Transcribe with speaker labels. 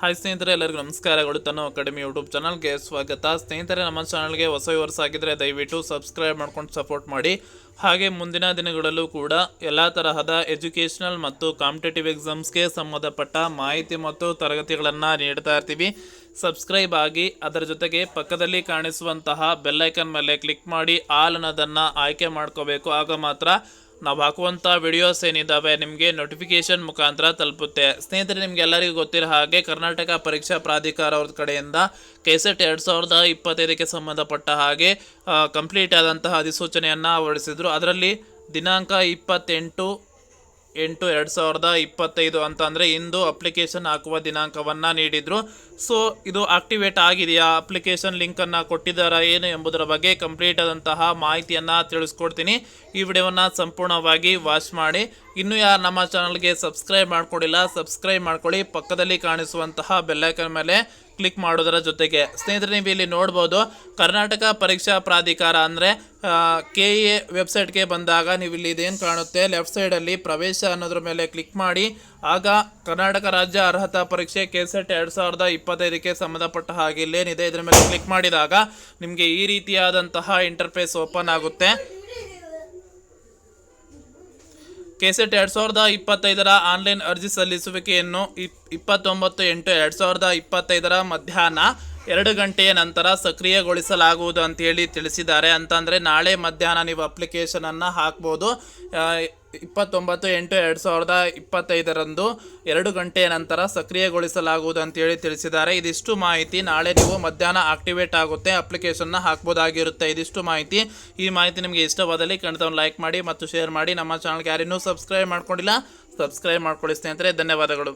Speaker 1: Hi ಸ್ನೇಹಿತರೆ, ಎಲ್ಲರಿಗೂ ನಮಸ್ಕಾರಗಳು. ತನ್ನೋ ಅಕಾಡೆಮಿ ಯೂಟ್ಯೂಬ್ ಚಾನಲ್ಗೆ ಸ್ವಾಗತ. ಸ್ನೇಹಿತರೆ, ನಮ್ಮ ಚಾನಲ್ಗೆ ಹೊಸ ವ್ಯೂವರ್ಸ್ ಆಗಿದ್ದರೆ ದಯವಿಟ್ಟು ಸಬ್ಸ್ಕ್ರೈಬ್ ಮಾಡ್ಕೊಂಡು ಸಪೋರ್ಟ್ ಮಾಡಿ. ಹಾಗೆ ಮುಂದಿನ ದಿನಗಳಲ್ಲೂ ಕೂಡ ಎಲ್ಲ ತರಹದ ಎಜುಕೇಷನಲ್ ಮತ್ತು ಕಾಂಪಿಟೇಟಿವ್ ಎಕ್ಸಾಮ್ಸ್ಗೆ ಸಂಬಂಧಪಟ್ಟ ಮಾಹಿತಿ ಮತ್ತು ತರಗತಿಗಳನ್ನು ನೀಡ್ತಾ ಇರ್ತೀವಿ. ಸಬ್ಸ್ಕ್ರೈಬ್ ಆಗಿ ಅದರ ಜೊತೆಗೆ ಪಕ್ಕದಲ್ಲಿ ಕಾಣಿಸುವಂತಹ ಬೆಲ್ಲೈಕನ್ ಮೇಲೆ ಕ್ಲಿಕ್ ಮಾಡಿ ಆಲ್ ಅನ್ನೋದನ್ನು ಆಯ್ಕೆ ಮಾಡ್ಕೋಬೇಕು. ಆಗ ಮಾತ್ರ ನಾವು ಹಾಕುವಂಥ ವಿಡಿಯೋಸ್ ಏನಿದ್ದಾವೆ ನಿಮಗೆ ನೋಟಿಫಿಕೇಶನ್ ಮುಖಾಂತರ ತಲುಪುತ್ತೆ. ಸ್ನೇಹಿತರೆ, ನಿಮಗೆಲ್ಲರಿಗೂ ಗೊತ್ತಿರೋ ಹಾಗೆ ಕರ್ನಾಟಕ ಪರೀಕ್ಷಾ ಪ್ರಾಧಿಕಾರ ಅವ್ರ ಕಡೆಯಿಂದ ಕೆಸೆಟ್ 2025ಕ್ಕೆ ಸಂಬಂಧಪಟ್ಟ ಹಾಗೆ ಕಂಪ್ಲೀಟ್ ಆದಂತಹ ಅಧಿಸೂಚನೆಯನ್ನು ಹೊರಡಿಸಿದ್ರು. ಅದರಲ್ಲಿ ದಿನಾಂಕ 28/8/2025 ಅಂತ ಅಂದರೆ ಇಂದು ಅಪ್ಲಿಕೇಶನ್ ಹಾಕುವ ದಿನಾಂಕವನ್ನು ನೀಡಿದರು. ಸೊ ಇದು ಆಕ್ಟಿವೇಟ್ ಆಗಿದೆಯಾ, ಅಪ್ಲಿಕೇಶನ್ ಲಿಂಕನ್ನು ಕೊಟ್ಟಿದ್ದಾರಾ ಏನು ಎಂಬುದರ ಬಗ್ಗೆ ಕಂಪ್ಲೀಟ್ ಆದಂತಹ ಮಾಹಿತಿಯನ್ನು ತಿಳಿಸ್ಕೊಡ್ತೀನಿ. ಈ ವಿಡಿಯೋವನ್ನು ಸಂಪೂರ್ಣವಾಗಿ ವಾಚ್ ಮಾಡಿ. ಇನ್ನೂ ಯಾರು ನಮ್ಮ ಚಾನಲ್ಗೆ ಸಬ್ಸ್ಕ್ರೈಬ್ ಮಾಡ್ಕೊಂಡಿಲ್ಲ, ಸಬ್ಸ್ಕ್ರೈಬ್ ಮಾಡ್ಕೊಳ್ಳಿ. ಪಕ್ಕದಲ್ಲಿ ಕಾಣಿಸುವಂತಹ ಬೆಲ್ಲೈಕನ್ ಮೇಲೆ ಕ್ಲಿಕ್ ಮಾಡೋದರ ಜೊತೆಗೆ ಸ್ನೇಹಿತರೆ, ನೀವು ಇಲ್ಲಿ ನೋಡ್ಬೋದು ಕರ್ನಾಟಕ ಪರೀಕ್ಷಾ ಪ್ರಾಧಿಕಾರ ಅಂದರೆ KEA ವೆಬ್ಸೈಟ್ಗೆ ಬಂದಾಗ ನೀವು ಇಲ್ಲಿ ಇದೇನು ಕಾಣುತ್ತೆ ಲೆಫ್ಟ್ ಸೈಡಲ್ಲಿ ಪ್ರವೇಶ ಅನ್ನೋದ್ರ ಮೇಲೆ ಕ್ಲಿಕ್ ಮಾಡಿ. ಆಗ ಕರ್ನಾಟಕ ರಾಜ್ಯ ಅರ್ಹತಾ ಪರೀಕ್ಷೆ ಕೆಸೆಟ್ 2025ಕ್ಕೆ ಸಂಬಂಧಪಟ್ಟ ಹಾಗೆ ಇಲ್ಲೇನಿದೆ ಇದರ ಮೇಲೆ ಕ್ಲಿಕ್ ಮಾಡಿದಾಗ ನಿಮಗೆ ಈ ರೀತಿಯಾದಂತಹ ಇಂಟರ್ಫೇಸ್ ಓಪನ್ ಆಗುತ್ತೆ. ಕೆಸೆಟ್ 2025ರ ಆನ್ಲೈನ್ ಅರ್ಜಿ ಸಲ್ಲಿಸುವಿಕೆಯನ್ನು 29/8/2025 ಮಧ್ಯಾಹ್ನ 2 ಗಂಟೆಯ ನಂತರ ಸಕ್ರಿಯಗೊಳಿಸಲಾಗುವುದು ಅಂತೇಳಿ ತಿಳಿಸಿದ್ದಾರೆ. ಅಂತಂದರೆ ನಾಳೆ ಮಧ್ಯಾಹ್ನ ನೀವು ಅಪ್ಲಿಕೇಶನನ್ನು ಹಾಕ್ಬೋದು. 29/8/2025 2 ಗಂಟೆಯ ನಂತರ ಸಕ್ರಿಯಗೊಳಿಸಲಾಗುವುದು ಅಂತೇಳಿ ತಿಳಿಸಿದ್ದಾರೆ. ಇದಿಷ್ಟು ಮಾಹಿತಿ. ನಾಳೆ ನೀವು ಮಧ್ಯಾಹ್ನ ಆಕ್ಟಿವೇಟ್ ಆಗುತ್ತೆ, ಅಪ್ಲಿಕೇಶನ್ನ ಹಾಕ್ಬೋದಾಗಿರುತ್ತೆ. ಇದಿಷ್ಟು ಮಾಹಿತಿ. ಈ ಮಾಹಿತಿ ನಿಮಗೆ ಇಷ್ಟವಾದಲ್ಲಿ ಖಂಡಿತ ಲೈಕ್ ಮಾಡಿ ಮತ್ತು ಶೇರ್ ಮಾಡಿ. ನಮ್ಮ ಚಾನಲ್ಗೆ ಯಾರಿನ್ನೂ ಸಬ್ಸ್ಕ್ರೈಬ್ ಮಾಡ್ಕೊಂಡಿಲ್ಲ, ಸಬ್ಸ್ಕ್ರೈಬ್ ಮಾಡ್ಕೊಳ್ಳಿ ಸ್ನೇಹಿತರೆ. ಧನ್ಯವಾದಗಳು.